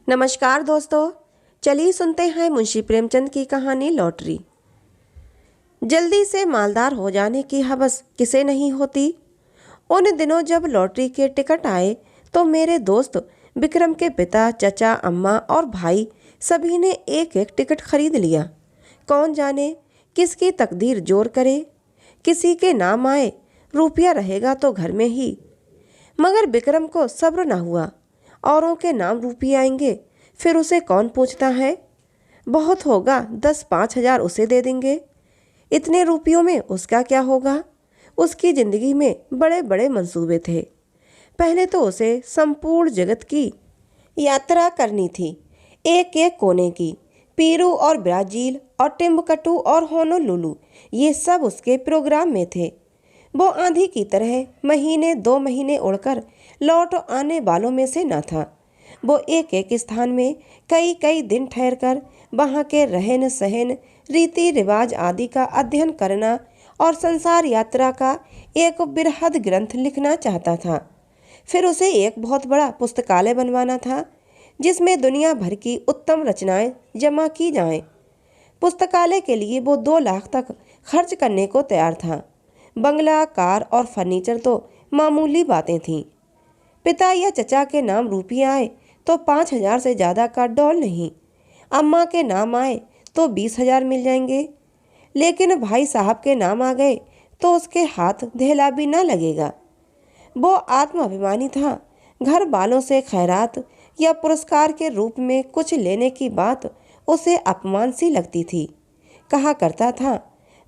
नमस्कार दोस्तों, चलिए सुनते हैं मुंशी प्रेमचंद की कहानी लॉटरी। जल्दी से मालदार हो जाने की हवस किसे नहीं होती। उन दिनों जब लॉटरी के टिकट आए तो मेरे दोस्त विक्रम के पिता, चचा, अम्मा और भाई सभी ने एक एक टिकट खरीद लिया। कौन जाने किसकी तकदीर जोर करे, किसी के नाम आए रुपया रहेगा तो घर में ही। मगर विक्रम को सब्र न हुआ। औरों के नाम रुपये आएंगे, फिर उसे कौन पूछता है। बहुत होगा 10-5 हज़ार उसे दे देंगे। इतने रुपयों में उसका क्या होगा। उसकी जिंदगी में बड़े बड़े मंसूबे थे। पहले तो उसे संपूर्ण जगत की यात्रा करनी थी, एक एक कोने की। पेरू और ब्राजील और टिम्बकटू और होनोलुलु, ये सब उसके प्रोग्राम में थे। वो आंधी की तरह महीने 2 महीने उड़कर लौट आने वालों में से न था। वो एक एक स्थान में कई कई दिन ठहरकर वहाँ के रहन सहन, रीति रिवाज आदि का अध्ययन करना और संसार यात्रा का एक बृहद ग्रंथ लिखना चाहता था। फिर उसे एक बहुत बड़ा पुस्तकालय बनवाना था, जिसमें दुनिया भर की उत्तम रचनाएं जमा की जाएं। पुस्तकालय के लिए वो 2 लाख तक खर्च करने को तैयार था। बंगला, कार और फर्नीचर तो मामूली बातें थीं। पिता या चचा के नाम रुपये आए तो 5 हज़ार से ज़्यादा का डॉल नहीं। अम्मा के नाम आए तो 20 हज़ार मिल जाएंगे। लेकिन भाई साहब के नाम आ गए तो उसके हाथ धेला भी न लगेगा। वो आत्माभिमानी था। घर वालों से खैरात या पुरस्कार के रूप में कुछ लेने की बात उसे अपमान सी लगती थी। कहा करता था,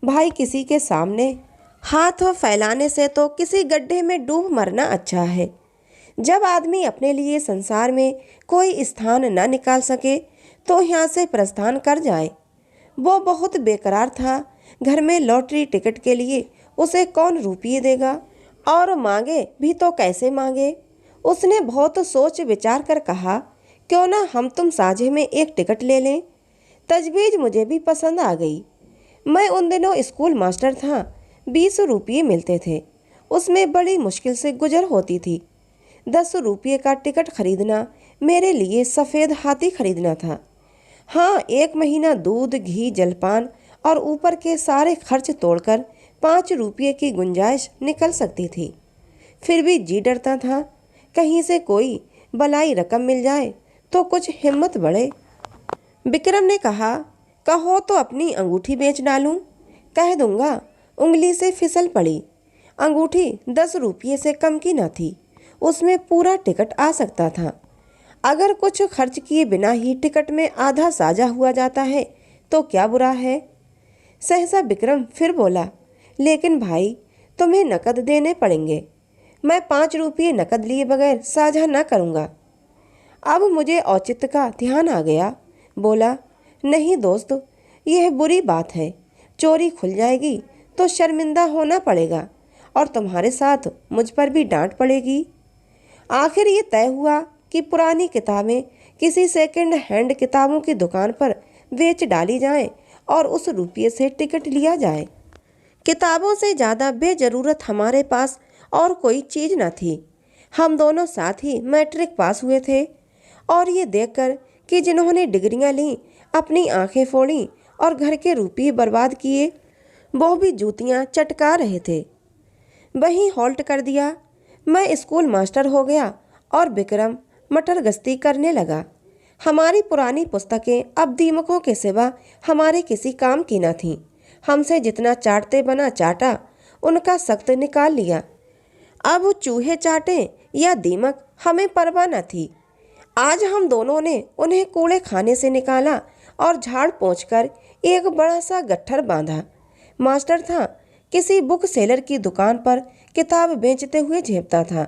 भाई किसी के सामने हाथ फैलाने से तो किसी गड्ढे में डूब मरना अच्छा है। जब आदमी अपने लिए संसार में कोई स्थान न निकाल सके तो यहाँ से प्रस्थान कर जाए। वो बहुत बेकरार था। घर में लॉटरी टिकट के लिए उसे कौन रुपये देगा, और मांगे भी तो कैसे मांगे। उसने बहुत सोच विचार कर कहा, क्यों ना हम तुम साझे में एक टिकट ले लें। तजवीज़ मुझे भी पसंद आ गई। मैं उन दिनों स्कूल मास्टर था। 20 रुपये मिलते थे, उसमें बड़ी मुश्किल से गुजर होती थी। 10 रुपये का टिकट खरीदना मेरे लिए सफ़ेद हाथी खरीदना था। हाँ, 1 महीना दूध, घी, जलपान और ऊपर के सारे खर्च तोड़कर 5 रुपये की गुंजाइश निकल सकती थी। फिर भी जी डरता था, कहीं से कोई बलाई रकम मिल जाए तो कुछ हिम्मत बढ़े। विक्रम ने कहा, कहो तो अपनी अंगूठी बेच डालूं। कह दूंगा। उंगली से फिसल पड़ी। अंगूठी 10 रुपये से कम की न थी। उसमें पूरा टिकट आ सकता था। अगर कुछ खर्च किए बिना ही टिकट में आधा साझा हुआ जाता है तो क्या बुरा है। सहसा विक्रम फिर बोला, लेकिन भाई तुम्हें नकद देने पड़ेंगे। मैं 5 रुपये नकद लिए बगैर साझा न करूँगा। अब मुझे औचित्य का ध्यान आ गया। बोला, नहीं दोस्त, यह बुरी बात है। चोरी खुल जाएगी तो शर्मिंदा होना पड़ेगा और तुम्हारे साथ मुझ पर भी डांट पड़ेगी। आखिर ये तय हुआ कि पुरानी किताबें किसी सेकंड हैंड किताबों की दुकान पर बेच डाली जाएं और उस रुपये से टिकट लिया जाए। किताबों से ज़्यादा बेजरूरत हमारे पास और कोई चीज़ न थी। हम दोनों साथ ही मैट्रिक पास हुए थे और ये देखकर कि जिन्होंने डिग्रियां लीं अपनी आंखें फोड़ी और घर के रुपये बर्बाद किए, वो भी जूतियां चटका रहे थे। वहीं हॉल्ट कर दिया। मैं स्कूल मास्टर हो गया और विक्रम मटर गश्ती करने लगा। हमारी पुरानी पुस्तकें अब दीमकों के सिवा हमारे किसी काम की न थीं। हमसे जितना चाटते बना चाटा, उनका सख्त निकाल लिया। अब चूहे चाटे या दीमक हमें परवाह न थी। आज हम दोनों ने उन्हें कूड़े खाने से निकाला और झाड़ पोंछकर एक बड़ा सा गट्ठर बांधा। मास्टर था, किसी बुक सेलर की दुकान पर किताब बेचते हुए झेपता था।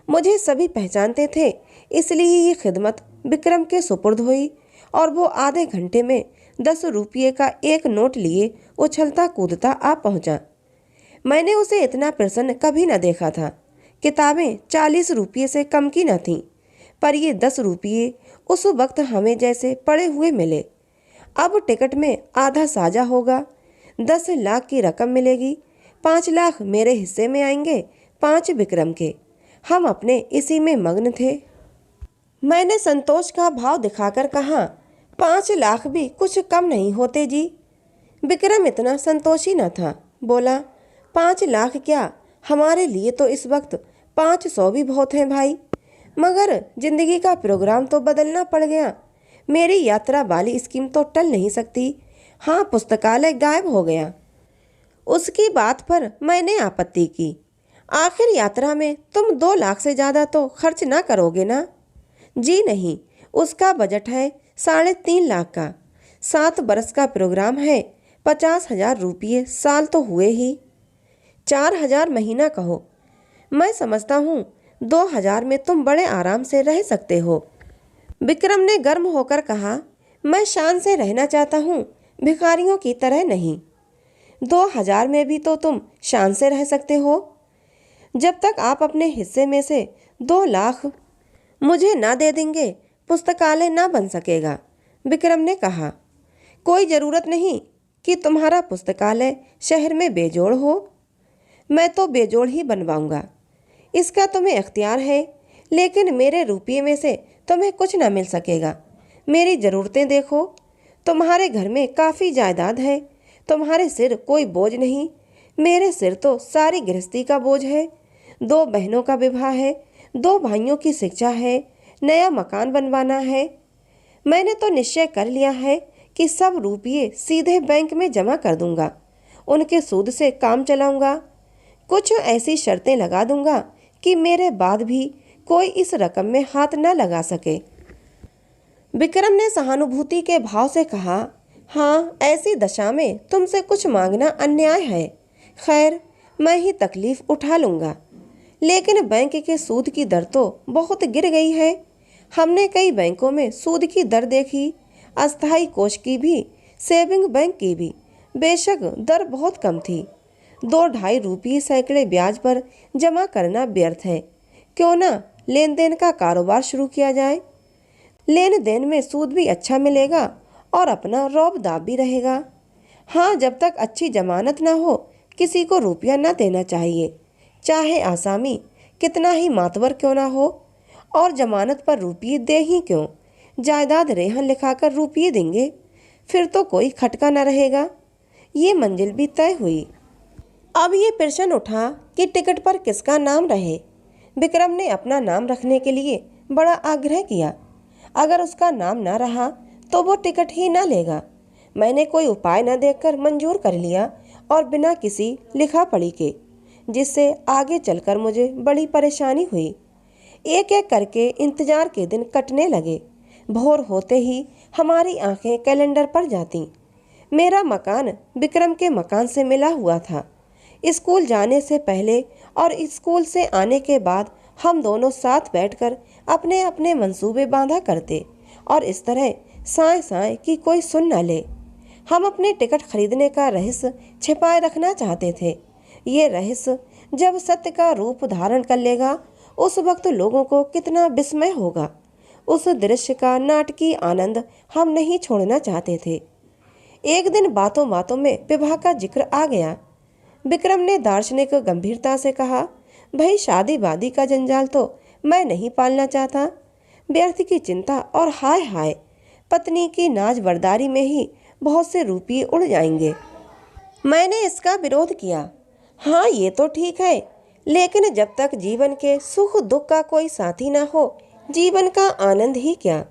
मुझे सभी पहचानते थे, इसलिए ये खिदमत विक्रम के सुपुर्द हुई और वो आधे घंटे में 10 रुपये का एक नोट लिए उछलता कूदता आ पहुंचा। मैंने उसे इतना प्रसन्न कभी न देखा था। किताबें 40 रुपये से कम की न थीं, पर ये 10 रुपये उस वक्त हमें जैसे पड़े हुए मिले। अब टिकट में आधा साझा होगा, 10 लाख की रकम मिलेगी। 5 लाख मेरे हिस्से में आएंगे, 5 विक्रम के। हम अपने इसी में मग्न थे। मैंने संतोष का भाव दिखाकर कहा, 5 लाख भी कुछ कम नहीं होते जी। विक्रम इतना संतोषी न था। बोला, 5 लाख क्या, हमारे लिए तो इस वक्त 500 भी बहुत हैं भाई। मगर जिंदगी का प्रोग्राम तो बदलना पड़ गया। मेरी यात्रा वाली स्कीम तो टल नहीं सकती। हाँ, पुस्तकालय गायब हो गया। उसकी बात पर मैंने आपत्ति की। आखिर यात्रा में तुम 2 लाख से ज़्यादा तो खर्च ना करोगे ना? जी नहीं, उसका बजट है 3.5 लाख का। 7 बरस का प्रोग्राम है। 50,000 रुपये साल तो हुए ही। 4,000 महीना कहो। मैं समझता हूँ 2,000 में तुम बड़े आराम से रह सकते हो। विक्रम ने गर्म होकर कहा, मैं शान से रहना चाहता हूँ, भिखारियों की तरह नहीं। 2,000 में भी तो तुम शान से रह सकते हो। जब तक आप अपने हिस्से में से 2 लाख मुझे ना दे देंगे, पुस्तकालय ना बन सकेगा। विक्रम ने कहा, कोई ज़रूरत नहीं कि तुम्हारा पुस्तकालय शहर में बेजोड़ हो। मैं तो बेजोड़ ही बनवाऊंगा, इसका तुम्हें इख्तियार है। लेकिन मेरे रुपये में से तुम्हें कुछ ना मिल सकेगा। मेरी ज़रूरतें देखो। तुम्हारे घर में काफ़ी जायदाद है, तुम्हारे सिर कोई बोझ नहीं। मेरे सिर तो सारी गृहस्थी का बोझ है। 2 बहनों का विवाह है, 2 भाइयों की शिक्षा है, नया मकान बनवाना है। मैंने तो निश्चय कर लिया है कि सब रुपये सीधे बैंक में जमा कर दूंगा। उनके सूद से काम चलाऊंगा। कुछ ऐसी शर्तें लगा दूंगा कि मेरे बाद भी कोई इस रकम में हाथ न लगा सके। विक्रम ने सहानुभूति के भाव से कहा, हाँ, ऐसी दशा में तुमसे कुछ मांगना अन्याय है। खैर, मैं ही तकलीफ उठा लूँगा। लेकिन बैंक के सूद की दर तो बहुत गिर गई है। हमने कई बैंकों में सूद की दर देखी, अस्थायी कोष की भी, सेविंग बैंक की भी। बेशक दर बहुत कम थी। 2-2.5 रुपये सैकड़े ब्याज पर जमा करना व्यर्थ है। क्यों ना लेन देन का कारोबार शुरू किया जाए। लेन देन में सूद भी अच्छा मिलेगा और अपना रौब दाब भी रहेगा। हाँ, जब तक अच्छी जमानत ना हो किसी को रुपया ना देना चाहिए, चाहे आसामी कितना ही मातवर क्यों ना हो। और जमानत पर रुपये दे ही क्यों, जायदाद रेहन लिखाकर रुपये देंगे, फिर तो कोई खटका न रहेगा। ये मंजिल भी तय हुई। अब ये प्रश्न उठा कि टिकट पर किसका नाम रहे। विक्रम ने अपना नाम रखने के लिए बड़ा आग्रह किया। अगर उसका नाम ना रहा तो वो टिकट ही ना लेगा। मैंने कोई उपाय न देखकर मंजूर कर लिया और बिना किसी लिखा पढ़ी के, जिससे आगे चलकर मुझे बड़ी परेशानी हुई। एक एक करके इंतजार के दिन कटने लगे। भोर होते ही हमारी आंखें कैलेंडर पर जातीं। मेरा मकान विक्रम के मकान से मिला हुआ था। स्कूल जाने से पहले और स्कूल से आने के बाद हम दोनों साथ बैठकर अपने अपने मंसूबे बांधा करते और इस तरह साए साए कि कोई सुन न ले। हम अपने टिकट खरीदने का रहस्य छिपाए रखना चाहते थे। ये रहस्य जब सत्य का रूप धारण कर लेगा, उस वक्त लोगों को कितना विस्मय होगा। उस दृश्य का नाटकीय आनंद हम नहीं छोड़ना चाहते थे। एक दिन बातों बातों में विवाह का जिक्र आ गया। विक्रम ने दार्शनिक गंभीरता से कहा, भाई, शादी वादी का जंजाल तो मैं नहीं पालना चाहता। व्यर्थ की चिंता और हाय हाय, पत्नी की नाज बरदारी में ही बहुत से रुपये उड़ जाएंगे। मैंने इसका विरोध किया। हाँ, ये तो ठीक है, लेकिन जब तक जीवन के सुख दुख का कोई साथी ना हो, जीवन का आनंद ही क्या।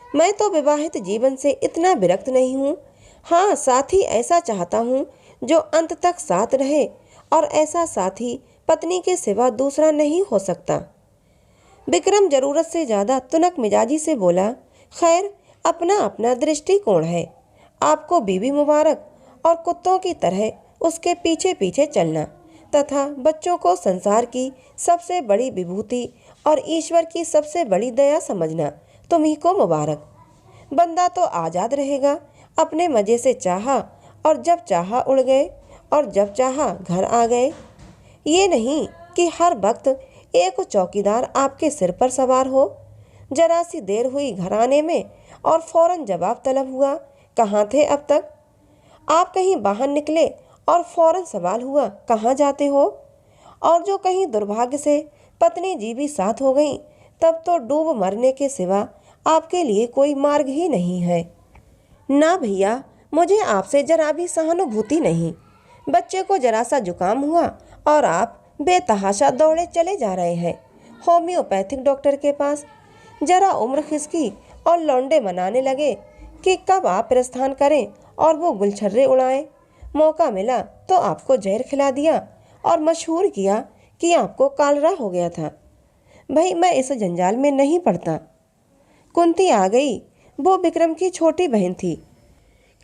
मैं तो विवाहित जीवन से इतना विरक्त नहीं हूँ। हाँ, साथी ऐसा चाहता हूँ जो अंत तक साथ रहे, और ऐसा साथी पत्नी के सिवा दूसरा नहीं हो सकता। विक्रम जरूरत से ज़्यादा तुनक मिजाजी से बोला, खैर, अपना अपना दृष्टिकोण है। आपको बीवी मुबारक, और कुत्तों की तरह उसके पीछे पीछे चलना तथा बच्चों को संसार की सबसे बड़ी विभूति और ईश्वर की सबसे बड़ी दया समझना तुम्ही को मुबारक। बंदा तो आज़ाद रहेगा, अपने मज़े से चाहा और जब चाहा उड़ गए और जब चाहा घर आ गए। ये नहीं कि हर वक्त एक चौकीदार आपके सिर पर सवार हो। जरा सी देर हुई घर आने में और फौरन जवाब तलब हुआ, कहाँ थे अब तक। आप कहीं बाहर निकले और फौरन सवाल हुआ, कहाँ जाते हो। और जो कहीं दुर्भाग्य से पत्नी जी भी साथ हो गई, तब तो डूब मरने के सिवा आपके लिए कोई मार्ग ही नहीं है। ना भैया, मुझे आपसे जरा भी सहानुभूति नहीं। बच्चे को जरा सा जुकाम हुआ और आप बेतहाशा दौड़े चले जा रहे हैं होम्योपैथिक डॉक्टर के पास। जरा उम्र खिसकी और लौंडे मनाने लगे कि कब आप प्रस्थान करें और वो गुलछर्रे उड़ाएं। मौका मिला तो आपको जहर खिला दिया और मशहूर किया कि आपको कालरा हो गया था। भाई, मैं इस जंजाल में नहीं पड़ता। कुंती आ गई। वो विक्रम की छोटी बहन थी।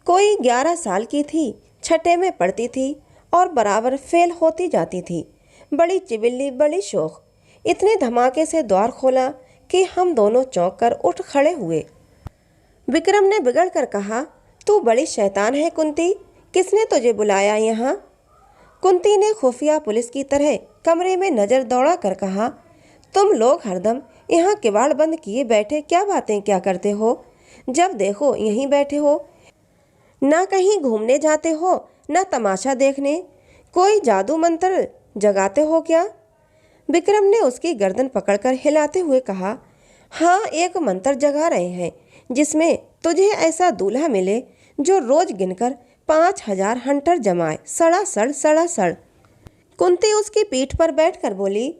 कोई 11 साल की थी, छठे में पढ़ती थी और बराबर फेल होती जाती थी। बड़ी चिबिल्ली, बड़ी शौक। इतने धमाके से द्वार खोला कि हम दोनों चौंक कर उठ खड़े हुए। विक्रम ने बिगड़ कर कहा, तू बड़ी शैतान है कुंती, किसने तुझे बुलाया यहाँ? कुंती ने खुफिया पुलिस की तरह कमरे में नजर दौड़ा कर कहा, तुम लोग हरदम यहाँ किवाड़ बंद किए बैठे क्या बातें क्या करते हो? जब देखो यहीं बैठे हो, ना कहीं घूमने जाते हो, ना तमाशा देखने। कोई जादू मंत्र जगाते हो क्या? विक्रम ने उसकी गर्दन पकड़कर हिलाते हुए कहा, हाँ, एक मंत्र जगा रहे हैं जिसमें तुझे ऐसा दूल्हा मिले जो रोज गिनकर 5,000 हंटर जमाए। सड़ासड़ सड़ासड़। कुंती उसकी पीठ पर बैठकर बोली,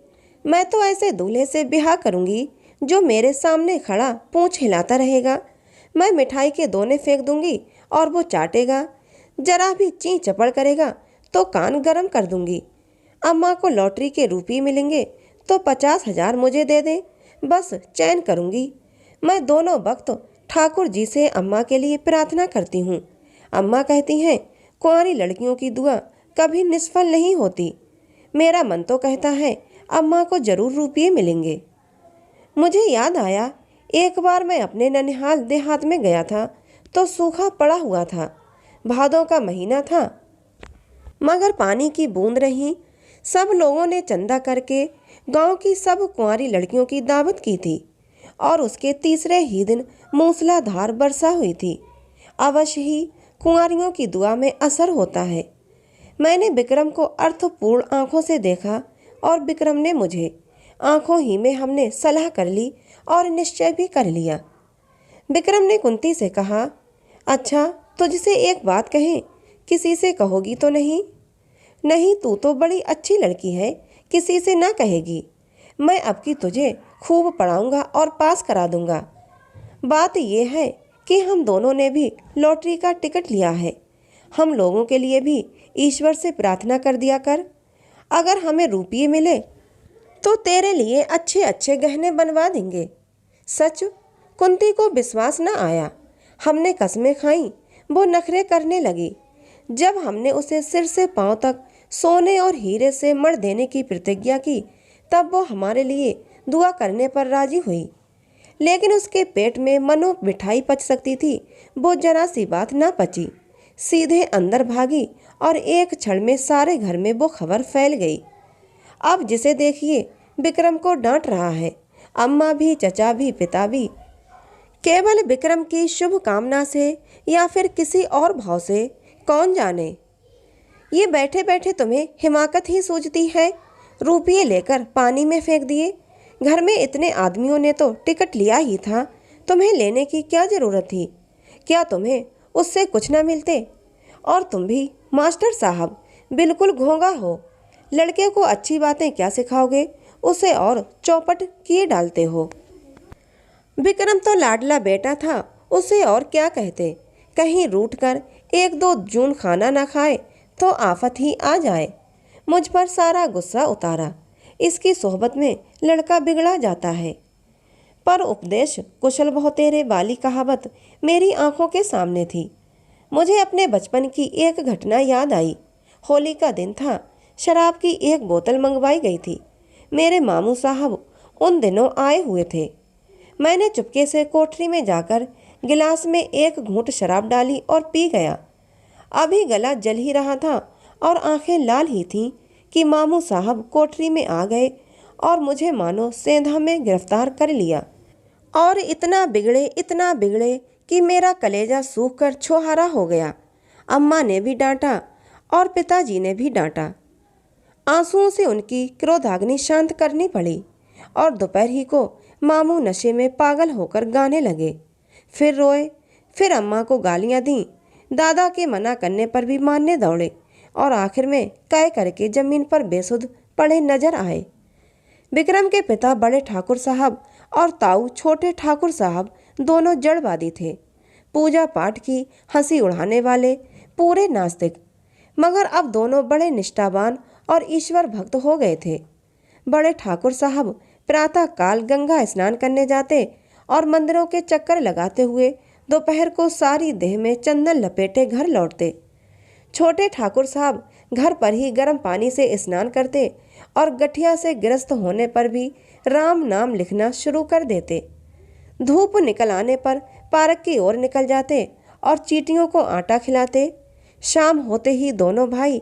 मैं तो ऐसे दूल्हे से ब्याह करूंगी जो मेरे सामने खड़ा पूंछ हिलाता रहेगा। मैं मिठाई के दोने फेंक दूंगी और वो चाटेगा। जरा भी ची चपड़ करेगा तो कान गरम कर दूंगी। अम्मा को लॉटरी के रुपये मिलेंगे तो 50,000 मुझे दे दे, बस चैन करूंगी। मैं दोनों वक्त ठाकुर जी से अम्मा के लिए प्रार्थना करती हूँ। अम्मा कहती हैं, कुंवारी लड़कियों की दुआ कभी निष्फल नहीं होती। मेरा मन तो कहता है अम्मा को जरूर रुपये मिलेंगे। मुझे याद आया, एक बार मैं अपने ननिहाल देहात में गया था तो सूखा पड़ा हुआ था। भादों का महीना था मगर पानी की बूंद रही। सब लोगों ने चंदा करके गांव की सब कुंवारी लड़कियों की दावत की थी और उसके तीसरे ही दिन मूसलाधार वर्षा हुई थी। अवश्य ही कुंवारियों की दुआ में असर होता है। मैंने विक्रम को अर्थपूर्ण आंखों से देखा और विक्रम ने मुझे। आंखों ही में हमने सलाह कर ली और निश्चय भी कर लिया। विक्रम ने कुंती से कहा, अच्छा, तुझसे एक बात कहें, किसी से कहोगी तो नहीं? नहीं, तू तो बड़ी अच्छी लड़की है, किसी से ना कहेगी। मैं अब की तुझे खूब पढ़ाऊंगा और पास करा दूंगा। बात यह है कि हम दोनों ने भी लॉटरी का टिकट लिया है। हम लोगों के लिए भी ईश्वर से प्रार्थना कर दिया कर। अगर हमें रुपये मिले तो तेरे लिए अच्छे अच्छे गहने बनवा देंगे। सच? कुंती को विश्वास न आया। हमने कसमें खाई, वो नखरे करने लगी। जब हमने उसे सिर से पांव तक सोने और हीरे से मढ़ देने की प्रतिज्ञा की, तब वो हमारे लिए दुआ करने पर राजी हुई। लेकिन उसके पेट में मनो मिठाई पच सकती थी, वो जरा सी बात ना पची। सीधे अंदर भागी और एक क्षण में सारे घर में वो खबर फैल गई। अब जिसे देखिए विक्रम को डांट रहा है, अम्मा भी, चचा भी, पिता भी। केवल विक्रम की शुभ कामना से या फिर किसी और भाव से, कौन जाने। ये बैठे बैठे तुम्हें हिमाकत ही सूझती है। रुपये लेकर पानी में फेंक दिए। घर में इतने आदमियों ने तो टिकट लिया ही था, तुम्हें लेने की क्या जरूरत थी? क्या तुम्हें उससे कुछ न मिलते? और तुम भी मास्टर साहब बिल्कुल घोंगा हो। लड़के को अच्छी बातें क्या सिखाओगे, उसे और चौपट किए डालते हो। विक्रम तो लाडला बेटा था, उसे और क्या कहते। कहीं रूठ कर 1-2 जून खाना ना खाए तो आफत ही आ जाए। मुझ पर सारा गुस्सा उतारा। इसकी सोहबत में लड़का बिगड़ा जाता है। पर उपदेश कुशल बहुतेरे वाली कहावत मेरी आंखों के सामने थी। मुझे अपने बचपन की एक घटना याद आई। होली का दिन था। शराब की एक बोतल मंगवाई गई थी। मेरे मामू साहब उन दिनों आए हुए थे। मैंने चुपके से कोठरी में जाकर गिलास में एक घूंट शराब डाली और पी गया। अभी गला जल ही रहा था और आंखें लाल ही थीं कि मामू साहब कोठरी में आ गए और मुझे मानो सेंधा में गिरफ्तार कर लिया। और इतना बिगड़े कि मेरा कलेजा सूख कर छोहारा हो गया। अम्मा ने भी डांटा और पिताजी ने भी डांटा। आंसुओं से उनकी क्रोधाग्नि शांत करनी पड़ी और दोपहर ही को मामू नशे में पागल होकर गाने लगे, फिर रोए, फिर अम्मा को गालियां दी, दादा के मना करने पर भी मानने दौड़े और आखिर में कै करके जमीन पर बेसुध पड़े नजर आए। विक्रम के पिता बड़े ठाकुर साहब और ताऊ छोटे ठाकुर साहब दोनों जड़वादी थे, पूजा पाठ की हंसी उड़ाने वाले, पूरे नास्तिक। मगर अब दोनों बड़े निष्ठावान और ईश्वर भक्त हो गए थे। बड़े ठाकुर साहब प्रातः काल गंगा स्नान करने जाते और मंदिरों के चक्कर लगाते हुए दोपहर को सारी देह में चंदन लपेटे घर लौटते। छोटे ठाकुर साहब घर पर ही गर्म पानी से स्नान करते और गठिया से ग्रस्त होने पर भी राम नाम लिखना शुरू कर देते। धूप निकल आने पर पार्क की ओर निकल जाते और चींटियों को आटा खिलाते। शाम होते ही दोनों भाई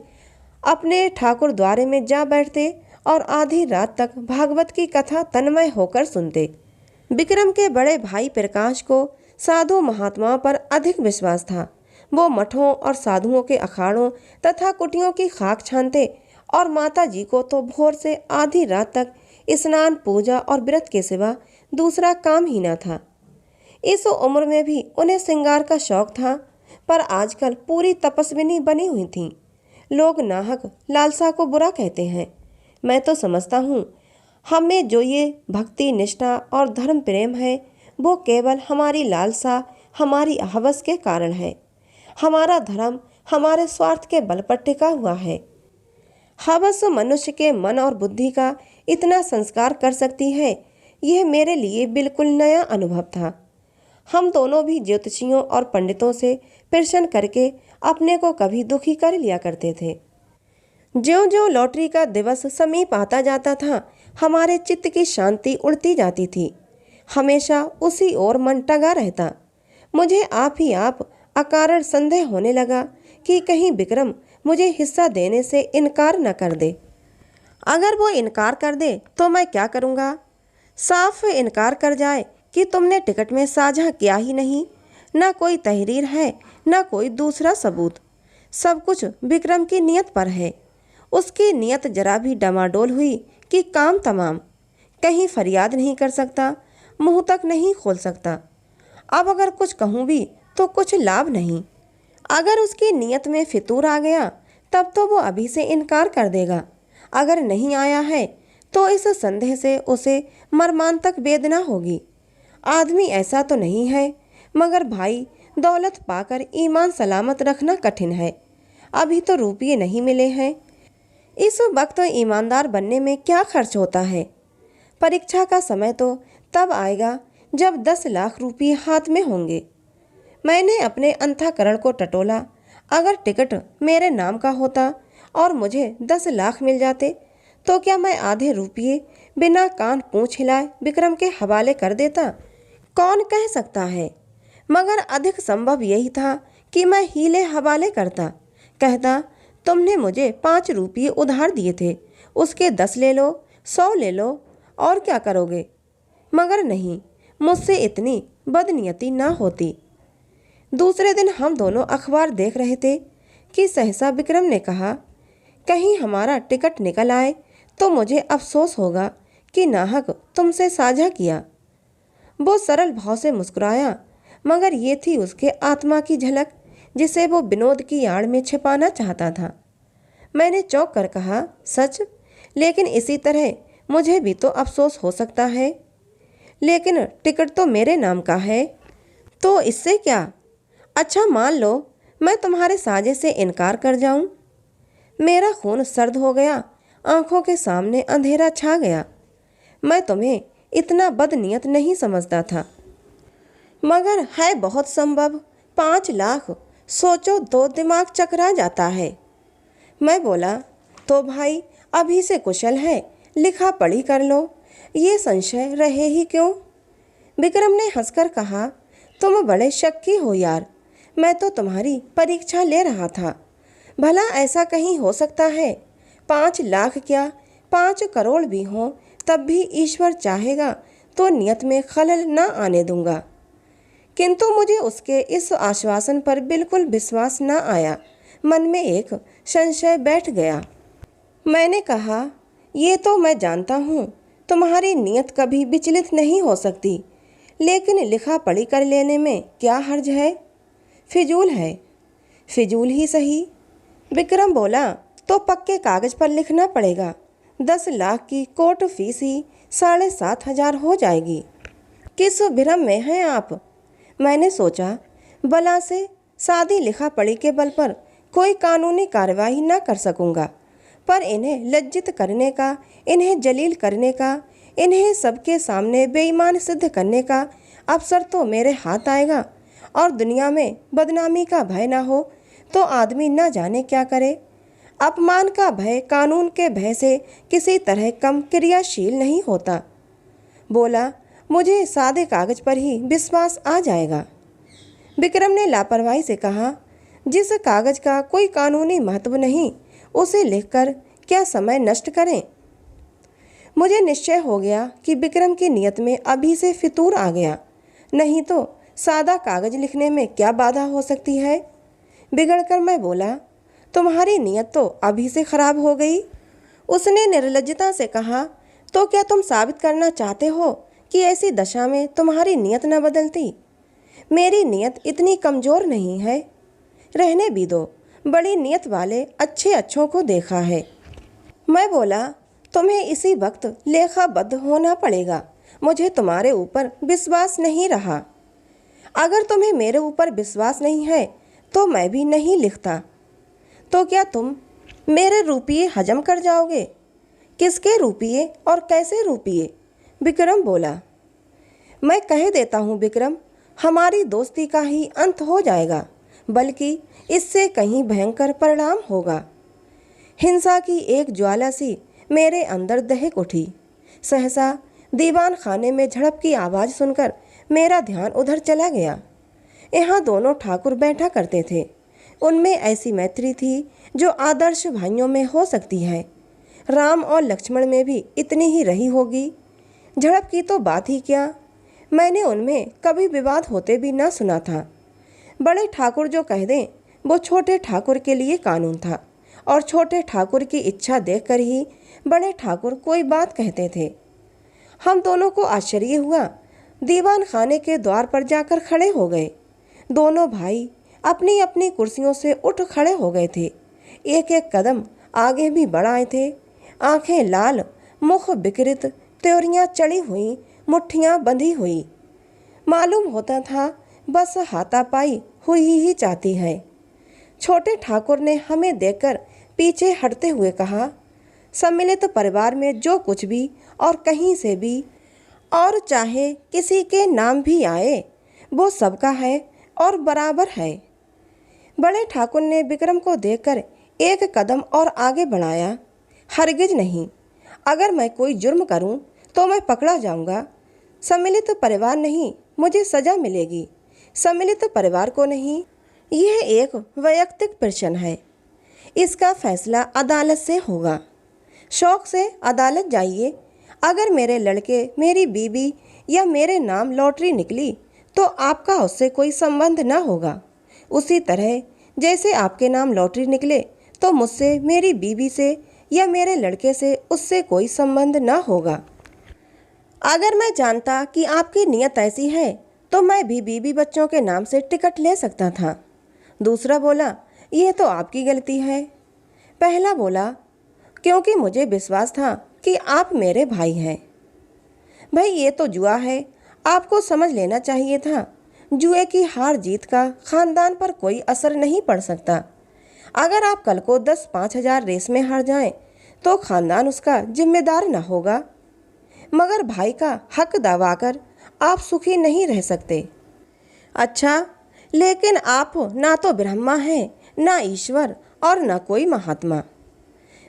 अपने ठाकुर द्वारे में जा बैठते और आधी रात तक भागवत की कथा तन्मय होकर सुनते। विक्रम के बड़े भाई प्रकाश को साधु महात्माओं पर अधिक विश्वास था। वो मठों और साधुओं के अखाड़ों तथा कुटियों की खाक छानते और माता जी को तो भोर से आधी रात तक स्नान, पूजा और व्रत के सिवा दूसरा काम ही न था। इस उम्र में भी उन्हें श्रृंगार का शौक था, पर आजकल पूरी तपस्विनी बनी हुई थीं। लोग नाहक लालसा को बुरा कहते हैं। मैं तो समझता हूँ हमें जो ये भक्ति, निष्ठा और धर्म प्रेम है वो केवल हमारी लालसा, हमारी हवस के कारण है। हमारा धर्म हमारे स्वार्थ के बल पर टिका हुआ है। हवस मनुष्य के मन और बुद्धि का इतना संस्कार कर सकती है, यह मेरे लिए बिल्कुल नया अनुभव था। हम दोनों भी ज्योतिषियों और पंडितों से प्रश्न करके अपने को कभी दुखी कर लिया करते थे। ज्यों-ज्यों लॉटरी का दिवस समीप आता जाता था, हमारे चित्त की शांति उड़ती जाती थी। हमेशा उसी ओर मन टगा रहता। मुझे आप ही आप अकारण संदेह होने लगा कि कहीं विक्रम मुझे हिस्सा देने से इनकार न कर दे। अगर वो इनकार कर दे तो मैं क्या करूँगा? साफ इनकार कर जाए कि तुमने टिकट में साझा किया ही नहीं, न कोई तहरीर है न कोई दूसरा सबूत। सब कुछ विक्रम की नियत पर है। उसकी नियत जरा भी डमाडोल हुई कि काम तमाम। कहीं फरियाद नहीं कर सकता, मुंह तक नहीं खोल सकता। अब अगर कुछ कहूँ भी तो कुछ लाभ नहीं। अगर उसकी नियत में फितूर आ गया तब तो वो अभी से इनकार कर देगा। अगर नहीं आया है तो इस संदेह से उसे मर्मांतक वेदना होगी। आदमी ऐसा तो नहीं है, मगर भाई दौलत पाकर ईमान सलामत रखना कठिन है। अभी तो रुपये नहीं मिले हैं। इस वक्त ईमानदार बनने में क्या खर्च होता है? परीक्षा का समय तो तब आएगा जब 10 लाख रुपये हाथ में होंगे। मैंने अपने अंतःकरण को टटोला। अगर टिकट मेरे नाम का होता और मुझे 10 लाख मिल जाते तो क्या मैं आधे रुपये बिना कान पूंछ हिलाए विक्रम के हवाले कर देता? कौन कह सकता है, मगर अधिक संभव यही था कि मैं हीले हवाले करता। कहता तुमने मुझे 5 रुपये उधार दिए थे, उसके 10 ले लो, 100 ले लो, और क्या करोगे? मगर नहीं, मुझसे इतनी बदनियती ना होती। दूसरे दिन हम दोनों अखबार देख रहे थे कि सहसा विक्रम ने कहा, कहीं हमारा टिकट निकल आए तो मुझे अफसोस होगा कि नाहक तुमसे साझा किया। वो सरल भाव से मुस्कुराया, मगर ये थी उसके आत्मा की झलक जिसे वो विनोद की आड़ में छिपाना चाहता था। मैंने चौंक कर कहा, सच? लेकिन इसी तरह मुझे भी तो अफसोस हो सकता है। लेकिन टिकट तो मेरे नाम का है, तो इससे क्या? अच्छा मान लो मैं तुम्हारे साजे से इनकार कर जाऊं। मेरा खून सर्द हो गया, आंखों के सामने अंधेरा छा गया। मैं तुम्हें इतना बदनीयत नहीं समझता था, मगर है बहुत संभव। 5 लाख, सोचो तो दिमाग चकरा जाता है। मैं बोला, तो भाई अभी से कुशल है, लिखा पढ़ी कर लो, ये संशय रहे ही क्यों? विक्रम ने हंसकर कहा, तुम बड़े शक्की हो यार। मैं तो तुम्हारी परीक्षा ले रहा था। भला ऐसा कहीं हो सकता है? 5 लाख क्या, 5 करोड़ भी हो तब भी ईश्वर चाहेगा तो नियत में खलल न आने दूंगा। किंतु मुझे उसके इस आश्वासन पर बिल्कुल विश्वास न आया। मन में एक संशय बैठ गया। मैंने कहा, ये तो मैं जानता हूँ तुम्हारी नीयत कभी विचलित नहीं हो सकती, लेकिन लिखा पढ़ी कर लेने में क्या हर्ज है? फिजूल है। फिजूल ही सही। विक्रम बोला, तो पक्के कागज पर लिखना पड़ेगा। 10 लाख की कोर्ट फीस ही 7,500 हो जाएगी। किस भ्रम में हैं आप? मैंने सोचा, बला से सादी लिखा पढ़ी के बल पर कोई कानूनी कार्रवाई न कर सकूंगा, पर इन्हें लज्जित करने का, इन्हें जलील करने का, इन्हें सबके सामने बेईमान सिद्ध करने का अवसर तो मेरे हाथ आएगा, और दुनिया में बदनामी का भय न हो तो आदमी न जाने क्या करे। अपमान का भय कानून के भय से किसी तरह कम क्रियाशील नहीं होता। बोला, मुझे सादे कागज पर ही विश्वास आ जाएगा। विक्रम ने लापरवाही से कहा, जिस कागज का कोई कानूनी महत्व नहीं, उसे लिखकर क्या समय नष्ट करें? मुझे निश्चय हो गया कि विक्रम की नीयत में अभी से फितूर आ गया, नहीं तो सादा कागज लिखने में क्या बाधा हो सकती है। बिगड़कर मैं बोला, तुम्हारी नीयत तो अभी से खराब हो गई। उसने निर्लज्जता से कहा, तो क्या तुम साबित करना चाहते हो कि ऐसी दशा में तुम्हारी नीयत न बदलती? मेरी नीयत इतनी कमज़ोर नहीं है। रहने भी दो, बड़ी नीयत वाले अच्छे अच्छों को देखा है। मैं बोला, तुम्हें इसी वक्त लेखाबद्ध होना पड़ेगा। मुझे तुम्हारे ऊपर विश्वास नहीं रहा। अगर तुम्हें मेरे ऊपर विश्वास नहीं है तो मैं भी नहीं लिखता। तो क्या तुम मेरे रुपये हजम कर जाओगे? किसके रुपये और कैसे रुपये? विक्रम बोला। मैं कह देता हूँ विक्रम, हमारी दोस्ती का ही अंत हो जाएगा, बल्कि इससे कहीं भयंकर परिणाम होगा। हिंसा की एक ज्वाला सी मेरे अंदर दहक उठी। सहसा दीवान खाने में झड़प की आवाज़ सुनकर मेरा ध्यान उधर चला गया। यहाँ दोनों ठाकुर बैठा करते थे। उनमें ऐसी मैत्री थी जो आदर्श भाइयों में हो सकती है। राम और लक्ष्मण में भी इतनी ही रही होगी। झड़प की तो बात ही क्या, मैंने उनमें कभी विवाद होते भी ना सुना था। बड़े ठाकुर जो कह दें वो छोटे ठाकुर के लिए कानून था, और छोटे ठाकुर की इच्छा देखकर ही बड़े ठाकुर कोई बात कहते थे। हम दोनों को आश्चर्य हुआ। दीवान खाने के द्वार पर जाकर खड़े हो गए। दोनों भाई अपनी अपनी कुर्सियों से उठ खड़े हो गए थे। एक एक कदम आगे भी बढ़ आए थे। आंखें लाल, मुख विकृत, त्योरियां चढ़ी हुई, मुट्ठियां बंधी हुई। मालूम होता था बस हाथापाई हुई ही चाहती है। छोटे ठाकुर ने हमें देखकर पीछे हटते हुए कहा, सम्मिलित परिवार में जो कुछ भी और कहीं से भी और चाहे किसी के नाम भी आए, वो सबका है और बराबर है। बड़े ठाकुर ने विक्रम को देखकर एक कदम और आगे बढ़ाया। हरगिज नहीं, अगर मैं कोई जुर्म करूं तो मैं पकड़ा जाऊंगा। सम्मिलित परिवार नहीं, मुझे सजा मिलेगी। सम्मिलित परिवार को नहीं। यह एक वैयक्तिक प्रश्न है, इसका फैसला अदालत से होगा। शौक से अदालत जाइए। अगर मेरे लड़के, मेरी बीवी या मेरे नाम लॉटरी निकली तो आपका उससे कोई संबंध न होगा। उसी तरह जैसे आपके नाम लॉटरी निकले तो मुझसे, मेरी बीवी से या मेरे लड़के से उससे कोई संबंध न होगा। अगर मैं जानता कि आपकी नीयत ऐसी है तो मैं भी बीवी बच्चों के नाम से टिकट ले सकता था। दूसरा बोला, यह तो आपकी गलती है। पहला बोला, क्योंकि मुझे विश्वास था कि आप मेरे भाई हैं। भाई ये तो जुआ है, आपको समझ लेना चाहिए था। जुए की हार जीत का खानदान पर कोई असर नहीं पड़ सकता। अगर आप कल को 10-5 हज़ार रेस में हार जाएं तो खानदान उसका जिम्मेदार न होगा, मगर भाई का हक दबाकर आप सुखी नहीं रह सकते। अच्छा, लेकिन आप ना तो ब्रह्मा हैं, ना ईश्वर और ना कोई महात्मा।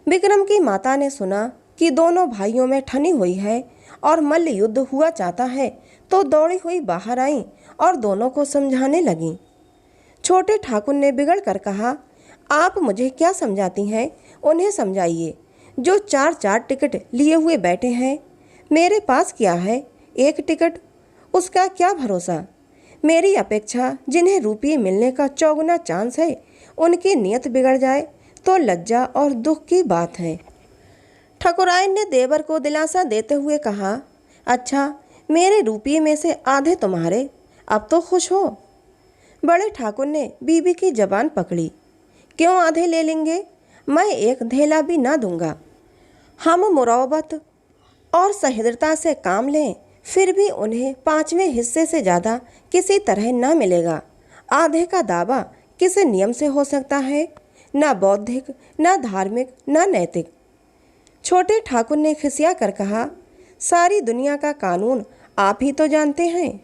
विक्रम की माता ने सुना कि दोनों भाइयों में ठनी हुई है और मल्ल युद्ध हुआ चाहता है तो दौड़ी हुई बाहर आई और दोनों को समझाने लगी। छोटे ठाकुर ने बिगड़ कर कहा, आप मुझे क्या समझाती हैं, उन्हें समझाइए। जो 4-4 टिकट लिए हुए बैठे हैं, मेरे पास क्या है, एक टिकट, उसका क्या भरोसा। मेरी अपेक्षा जिन्हें रुपये मिलने का चौगुना चांस है, उनकी नीयत बिगड़ जाए तो लज्जा और दुख की बात है। ठकुराइन ने देवर को दिलासा देते हुए कहा, अच्छा, मेरे रुपये में से आधे तुम्हारे, अब तो खुश हो। बड़े ठाकुर ने बीबी की जबान पकड़ी, क्यों आधे ले लेंगे, मैं एक धेला भी ना दूंगा। हम मुरौबत और सह्रदता से काम लें, फिर भी उन्हें 5वें हिस्से से ज़्यादा किसी तरह न मिलेगा। आधे का दावा किस नियम से हो सकता है, न बौद्धिक, न धार्मिक, न नैतिक। छोटे ठाकुर ने खिसिया कर कहा, सारी दुनिया का कानून आप ही तो जानते हैं।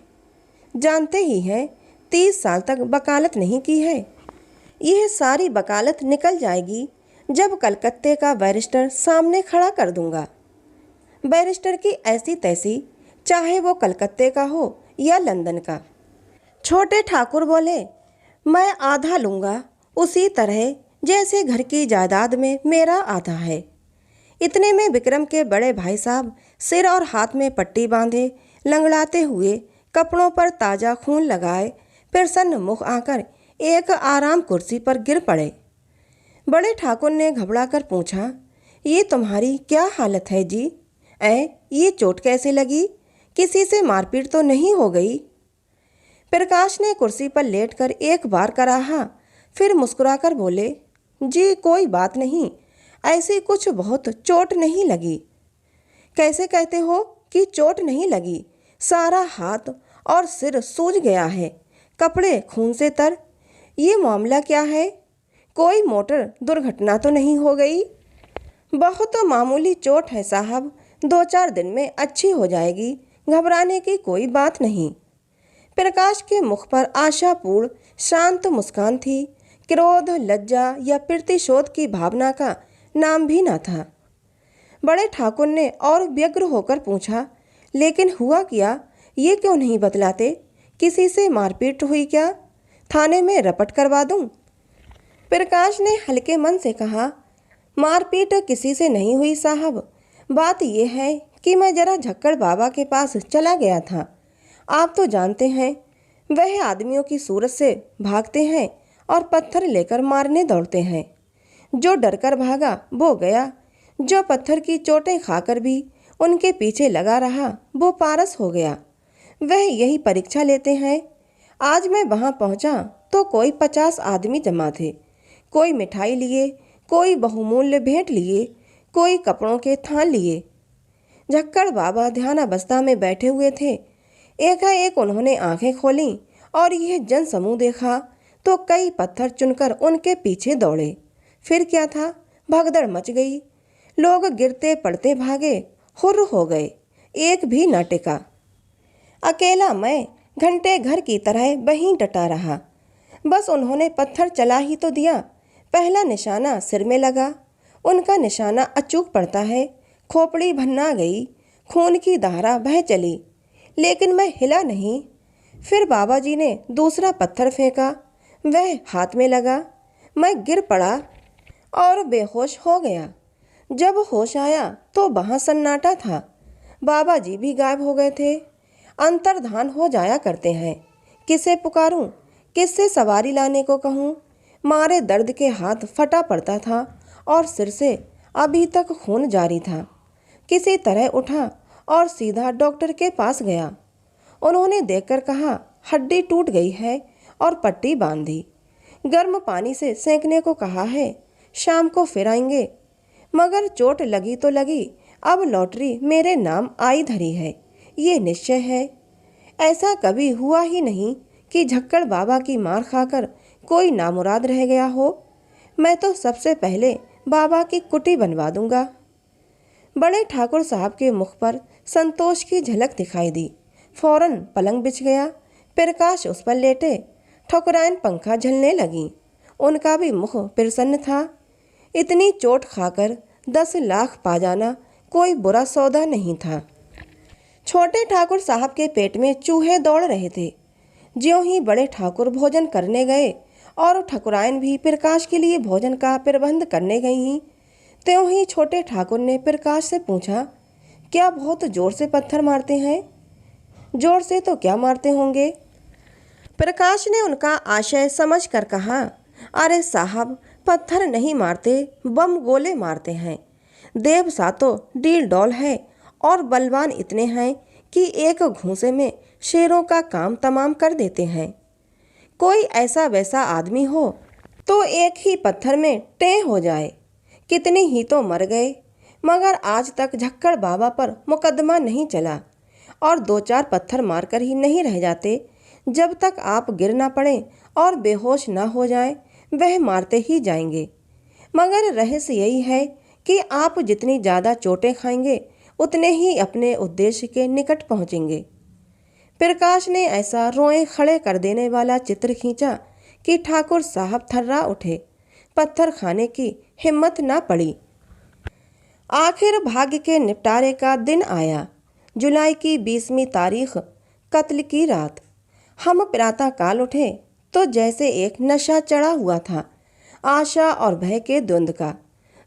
जानते ही हैं, 30 साल तक वकालत नहीं की है। यह सारी वकालत निकल जाएगी जब कलकत्ते का बैरिस्टर सामने खड़ा कर दूंगा। बैरिस्टर की ऐसी तैसी, चाहे वो कलकत्ते का हो या लंदन का। छोटे ठाकुर बोले, मैं आधा लूँगा, उसी तरह जैसे घर की जायदाद में मेरा आधा है। इतने में विक्रम के बड़े भाई साहब सिर और हाथ में पट्टी बांधे, लंगड़ाते हुए, कपड़ों पर ताज़ा खून लगाए, प्रसन्न मुख आकर एक आराम कुर्सी पर गिर पड़े। बड़े ठाकुर ने घबरा कर पूछा, ये तुम्हारी क्या हालत है जी? ये चोट कैसे लगी? किसी से मारपीट तो नहीं हो गई? प्रकाश ने कुर्सी पर लेटकर एक बार कराहा, फिर मुस्कुराकर बोले, जी कोई बात नहीं, ऐसी कुछ बहुत चोट नहीं लगी। कैसे कहते हो कि चोट नहीं लगी? सारा हाथ और सिर सूज गया है, कपड़े खून से तर। ये मामला क्या है? कोई मोटर दुर्घटना तो नहीं हो गई? बहुत मामूली चोट है साहब, 2-4 दिन में अच्छी हो जाएगी, घबराने की कोई बात नहीं। प्रकाश के मुख पर आशापूर्ण शांत मुस्कान थी। क्रोध, लज्जा या प्रतिशोध की भावना का नाम भी न था। बड़े ठाकुर ने और व्यग्र होकर पूछा, लेकिन हुआ क्या, ये क्यों नहीं बतलाते? किसी से मारपीट हुई क्या? थाने में रपट करवा दूं? प्रकाश ने हल्के मन से कहा, मारपीट किसी से नहीं हुई साहब। बात यह है कि मैं जरा झक्कड़ बाबा के पास चला गया था। आप तो जानते हैं, वह आदमियों की सूरत से भागते हैं और पत्थर लेकर मारने दौड़ते हैं। जो डरकर भागा वो गया, जो पत्थर की चोटें खाकर भी उनके पीछे लगा रहा वो पारस हो गया। वह यही परीक्षा लेते हैं। आज मैं वहाँ पहुँचा तो कोई 50 आदमी जमा थे। कोई मिठाई लिए, कोई बहुमूल्य भेंट लिए, कोई कपड़ों के थान लिए। झक्कड़ बाबा ध्यानावस्था में बैठे हुए थे। एकाएक उन्होंने आंखें खोलीं और यह जन समूह देखा तो कई पत्थर चुनकर उनके पीछे दौड़े। फिर क्या था, भगदड़ मच गई। लोग गिरते पड़ते भागे, हुर्र हो गए, एक भी न टिका। अकेला मैं घंटे घर की तरह वहीं डटा रहा। बस उन्होंने पत्थर चला ही तो दिया। पहला निशाना सिर में लगा। उनका निशाना अचूक पड़ता है। खोपड़ी भन्ना गई, खून की धारा बह चली, लेकिन मैं हिला नहीं। फिर बाबा जी ने दूसरा पत्थर फेंका, वह हाथ में लगा। मैं गिर पड़ा और बेहोश हो गया। जब होश आया तो वहाँ सन्नाटा था। बाबा जी भी गायब हो गए थे। अंतर्धान हो जाया करते हैं। किसे पुकारूं, किससे सवारी लाने को कहूं? मारे दर्द के हाथ फटा पड़ता था और सिर से अभी तक खून जारी था। किसी तरह उठा और सीधा डॉक्टर के पास गया। उन्होंने देखकर कहा, हड्डी टूट गई है और पट्टी बांध दी। गर्म पानी से सेंकने को कहा है, शाम को फिर आएंगे। मगर चोट लगी तो लगी, अब लॉटरी मेरे नाम आई धरी है, ये निश्चय है। ऐसा कभी हुआ ही नहीं कि झक्कड़ बाबा की मार खाकर कोई नामुराद रह गया हो। मैं तो सबसे पहले बाबा की कुटी बनवा दूंगा। बड़े ठाकुर साहब के मुख पर संतोष की झलक दिखाई दी। फौरन पलंग बिछ गया। प्रकाश उस पर लेटे। ठकुराइन पंखा झलने लगी। उनका भी मुख प्रसन्न था। इतनी चोट खाकर 10 लाख पा जाना कोई बुरा सौदा नहीं था। छोटे ठाकुर साहब के पेट में चूहे दौड़ रहे थे। ज्यों ही बड़े ठाकुर भोजन करने गए और ठकुराइन भी प्रकाश के लिए भोजन का प्रबंध करने गई, त्यों ही छोटे ठाकुर ने प्रकाश से पूछा, क्या बहुत जोर से पत्थर मारते हैं? जोर से तो क्या मारते होंगे? प्रकाश ने उनका आशय समझ कर कहा, अरे साहब, पत्थर नहीं मारते, बम गोले मारते हैं। देव सा तो डील डॉल है और बलवान इतने हैं कि एक घूंसे में शेरों का काम तमाम कर देते हैं। कोई ऐसा वैसा आदमी हो तो एक ही पत्थर में टें हो जाए। कितने ही तो मर गए, मगर आज तक झक्कड़ बाबा पर मुकदमा नहीं चला और दो चार पत्थर मारकर ही नहीं रह जाते। जब तक आप गिर ना पड़े और बेहोश ना हो जाए वह मारते ही जाएंगे। मगर रहस्य यही है कि आप जितनी ज़्यादा चोटें खाएंगे उतने ही अपने उद्देश्य के निकट पहुंचेंगे। प्रकाश ने ऐसा रोए खड़े कर देने वाला चित्र खींचा कि ठाकुर साहब थर्रा उठे। पत्थर खाने की हिम्मत ना पड़ी। आखिर भाग्य के निपटारे का दिन आया। जुलाई की 20वीं तारीख, कत्ल की रात। हम प्रातः काल उठे तो जैसे एक नशा चढ़ा हुआ था, आशा और भय के द्वंद्व का।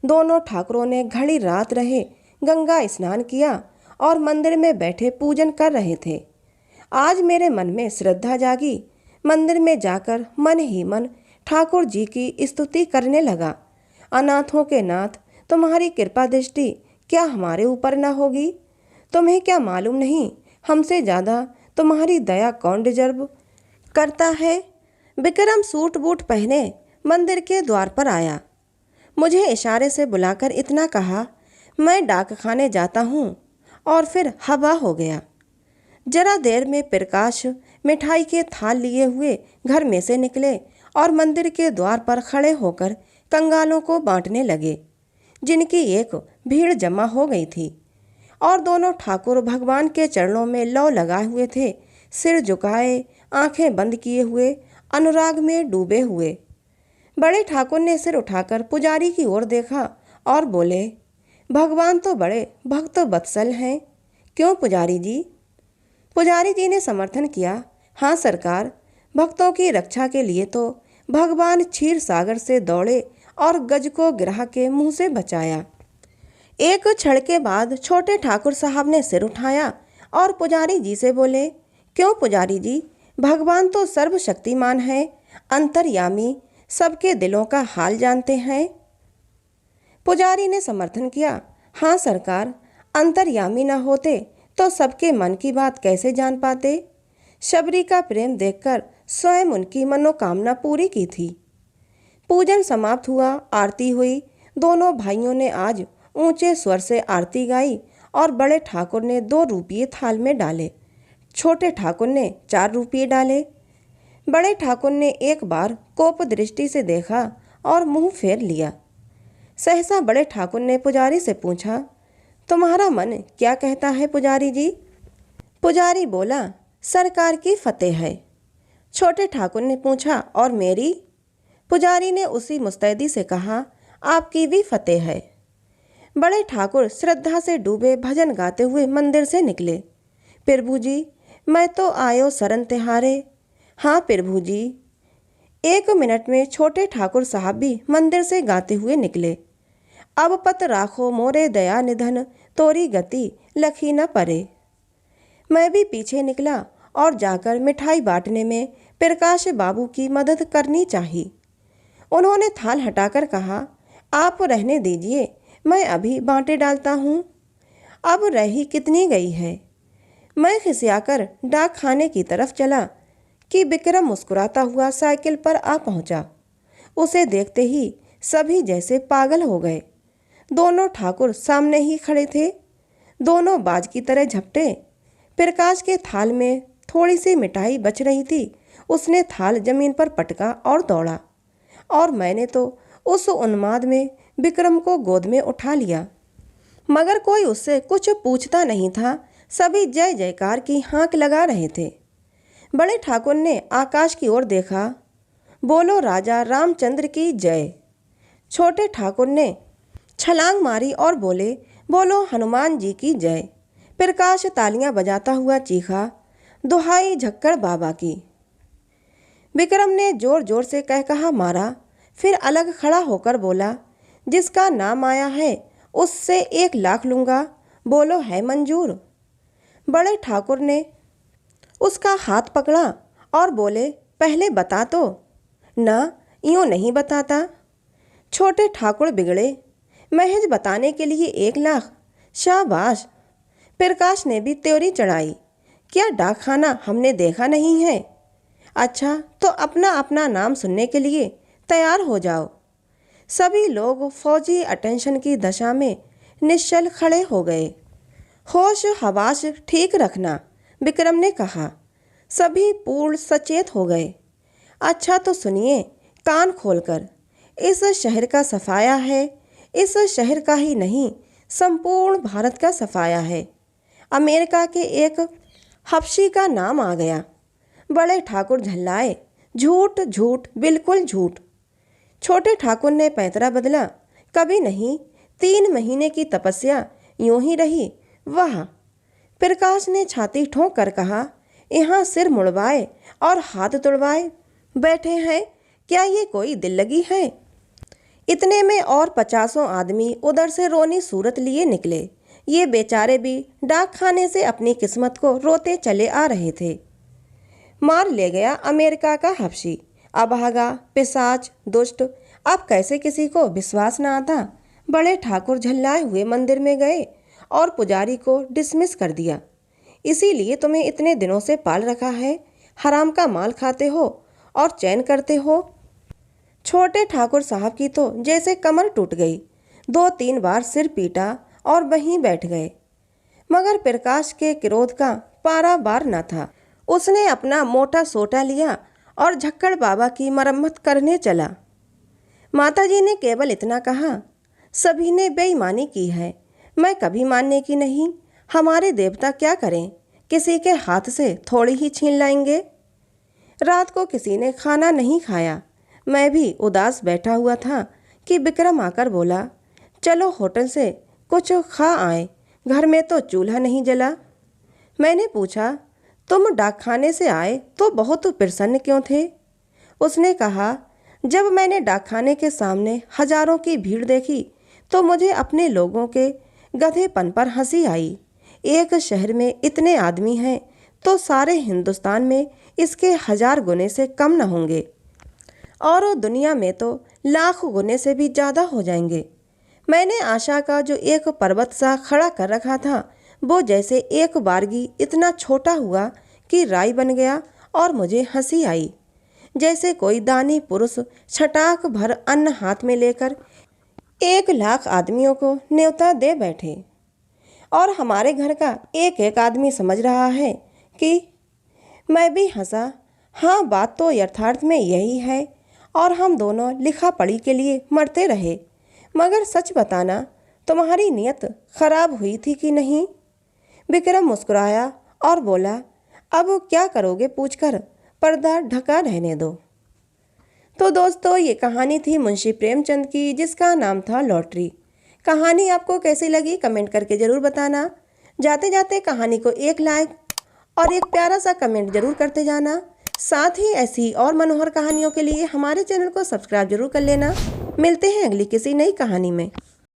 दोनों ठाकुरों ने घड़ी रात रहे गंगा स्नान किया और मंदिर में बैठे पूजन कर रहे थे। आज मेरे मन में श्रद्धा जागी। मंदिर में जाकर मन ही मन ठाकुर जी की स्तुति करने लगा। अनाथों के नाथ, तुम्हारी कृपा दृष्टि क्या हमारे ऊपर न होगी? तुम्हें क्या मालूम नहीं हमसे ज़्यादा तुम्हारी दया कौन डिजर्व करता है? विक्रम सूट बूट पहने मंदिर के द्वार पर आया। मुझे इशारे से बुलाकर इतना कहा, मैं डाक खाने जाता हूँ, और फिर हवा हो गया। जरा देर में प्रकाश मिठाई के थाल लिए हुए घर में से निकले और मंदिर के द्वार पर खड़े होकर कंगालों को बांटने लगे, जिनकी एक भीड़ जमा हो गई थी। और दोनों ठाकुर भगवान के चरणों में लौ लगाए हुए थे, सिर झुकाए, आंखें बंद किए हुए, अनुराग में डूबे हुए। बड़े ठाकुर ने सिर उठाकर पुजारी की ओर देखा और बोले, भगवान तो बड़े भक्त वत्सल हैं, क्यों पुजारी जी? पुजारी जी ने समर्थन किया, हाँ सरकार, भक्तों की रक्षा के लिए तो भगवान क्षीर सागर से दौड़े और गज को गिरह के मुंह से बचाया। एक क्षण के बाद छोटे ठाकुर साहब ने सिर उठाया और पुजारी जी से बोले, क्यों पुजारी जी, भगवान तो सर्वशक्तिमान है, अंतर्यामी, सबके दिलों का हाल जानते हैं। पुजारी ने समर्थन किया, हाँ सरकार, अंतर्यामी न होते तो सबके मन की बात कैसे जान पाते? शबरी का प्रेम देखकर स्वयं उनकी मनोकामना पूरी की थी। पूजन समाप्त हुआ, आरती हुई। दोनों भाइयों ने आज ऊंचे स्वर से आरती गाई और बड़े ठाकुर ने 2 रुपये थाल में डाले, छोटे ठाकुर ने 4 रुपये डाले। बड़े ठाकुर ने एक बार कोप दृष्टि से देखा और मुंह फेर लिया। सहसा बड़े ठाकुर ने पुजारी से पूछा, तुम्हारा मन क्या कहता है पुजारी जी? पुजारी बोला, सरकार की फतेह है। छोटे ठाकुर ने पूछा, और मेरी? पुजारी ने उसी मुस्तैदी से कहा, आपकी भी फतेह है। बड़े ठाकुर श्रद्धा से डूबे भजन गाते हुए मंदिर से निकले। प्रभु जी, मैं तो आयो शरण तिहारे। हाँ प्रभु जी। 1 मिनट में छोटे ठाकुर साहब भी मंदिर से गाते हुए निकले। अब पत राखो मोरे दया निधन, तोरी गति लखी न परे। मैं भी पीछे निकला और जाकर मिठाई बांटने में प्रकाश बाबू की मदद करनी चाहिए। उन्होंने थाल हटाकर कहा, आप रहने दीजिए, मैं अभी बांटे डालता हूँ। अब रही कितनी गई है? मैं खिसियाकर डाक खाने की तरफ चला कि विक्रम मुस्कुराता हुआ साइकिल पर आ पहुँचा। उसे देखते ही सभी जैसे पागल हो गए। दोनों ठाकुर सामने ही खड़े थे, दोनों बाज की तरह झपटे। प्रकाश के थाल में थोड़ी सी मिठाई बच रही थी, उसने थाल जमीन पर पटका और दौड़ा, और मैंने तो उस उन्माद में विक्रम को गोद में उठा लिया। मगर कोई उससे कुछ पूछता नहीं था, सभी जय जयकार की हाँक लगा रहे थे। बड़े ठाकुर ने आकाश की ओर देखा, बोलो राजा रामचंद्र की जय। छोटे ठाकुर ने छलांग मारी और बोले, बोलो हनुमान जी की जय। प्रकाश तालियां बजाता हुआ चीखा, दुहाई झक्कड़ बाबा की। विक्रम ने जोर जोर से कह कहा मारा, फिर अलग खड़ा होकर बोला, जिसका नाम आया है उससे 1 लाख लूँगा, बोलो है मंजूर। बड़े ठाकुर ने उसका हाथ पकड़ा और बोले, पहले बता तो। ना, यूँ नहीं बताता। छोटे ठाकुर बिगड़े, महज बताने के लिए 1 लाख? शाबाश। प्रकाश ने भी त्योरी चढ़ाई। क्या डाकखाना हमने देखा नहीं है? अच्छा तो अपना अपना नाम सुनने के लिए तैयार हो जाओ। सभी लोग फौजी अटेंशन की दशा में निश्चल खड़े हो गए। होश हवास ठीक रखना, विक्रम ने कहा। सभी पूर्ण सचेत हो गए। अच्छा तो सुनिए कान खोलकर, इस शहर का सफाया है। इस शहर का ही नहीं, संपूर्ण भारत का सफाया है। अमेरिका के एक हबशी का नाम आ गया। बड़े ठाकुर झल्लाए। झूठ झूठ बिल्कुल झूठ। छोटे ठाकुर ने पैंतरा बदला। कभी नहीं, 3 महीने की तपस्या यूं ही रही। वाह। प्रकाश ने छाती ठोंक कर कहा, यहाँ सिर मुड़वाए और हाथ तुड़वाए बैठे हैं। क्या ये कोई दिल लगी है? इतने में और 50 आदमी उधर से रोनी सूरत लिए निकले। ये बेचारे भी डाक खाने से अपनी किस्मत को रोते चले आ रहे थे। मार ले गया अमेरिका का हबशी, अभागा, पिशाच, दुष्ट। अब कैसे किसी को विश्वास न आता। बड़े ठाकुर झल्लाए हुए मंदिर में गए और पुजारी को डिसमिस कर दिया। इसीलिए तुम्हें इतने दिनों से पाल रखा है। हराम का माल खाते हो और चैन करते हो। छोटे ठाकुर साहब की तो जैसे कमर टूट गई। 2-3 बार सिर पीटा और वहीं बैठ गए। मगर प्रकाश के क्रोध का पारा बार न था। उसने अपना मोटा सोटा लिया और झक्कड़ बाबा की मरम्मत करने चला। माताजी ने केवल इतना कहा, सभी ने बेईमानी की है, मैं कभी मानने की नहीं। हमारे देवता क्या करें, किसी के हाथ से थोड़ी ही छीन लाएंगे। रात को किसी ने खाना नहीं खाया। मैं भी उदास बैठा हुआ था कि विक्रम आकर बोला, चलो होटल से कुछ खा आए, घर में तो चूल्हा नहीं जला। मैंने पूछा, तुम डाकखाने से आए तो बहुत प्रसन्न क्यों थे? उसने कहा, जब मैंने डाकखाने के सामने हजारों की भीड़ देखी तो मुझे अपने लोगों के गधेपन पर हंसी आई। एक शहर में इतने आदमी हैं तो सारे हिंदुस्तान में इसके 1000 गुने से कम न होंगे, और दुनिया में तो लाख गुने से भी ज़्यादा हो जाएंगे। मैंने आशा का जो एक पर्वत सा खड़ा कर रखा था, वो जैसे एक बारगी इतना छोटा हुआ कि राई बन गया और मुझे हंसी आई। जैसे कोई दानी पुरुष छटाक भर अन्न हाथ में लेकर 1 लाख आदमियों को न्योता दे बैठे, और हमारे घर का एक एक आदमी समझ रहा है कि। मैं भी हंसा। हाँ, बात तो यथार्थ में यही है, और हम दोनों लिखा पढ़ी के लिए मरते रहे। मगर सच बताना, तुम्हारी नीयत खराब हुई थी कि नहीं? विक्रम मुस्कुराया और बोला, अब क्या करोगे पूछकर पर्दा ढका रहने दो। तो दोस्तों, ये कहानी थी मुंशी प्रेमचंद की, जिसका नाम था लॉटरी। कहानी आपको कैसी लगी कमेंट करके ज़रूर बताना। जाते जाते कहानी को 1 लाइक और एक प्यारा सा कमेंट जरूर करते जाना। साथ ही ऐसी और मनोहर कहानियों के लिए हमारे चैनल को सब्सक्राइब जरूर कर लेना। मिलते हैं अगली किसी नई कहानी में।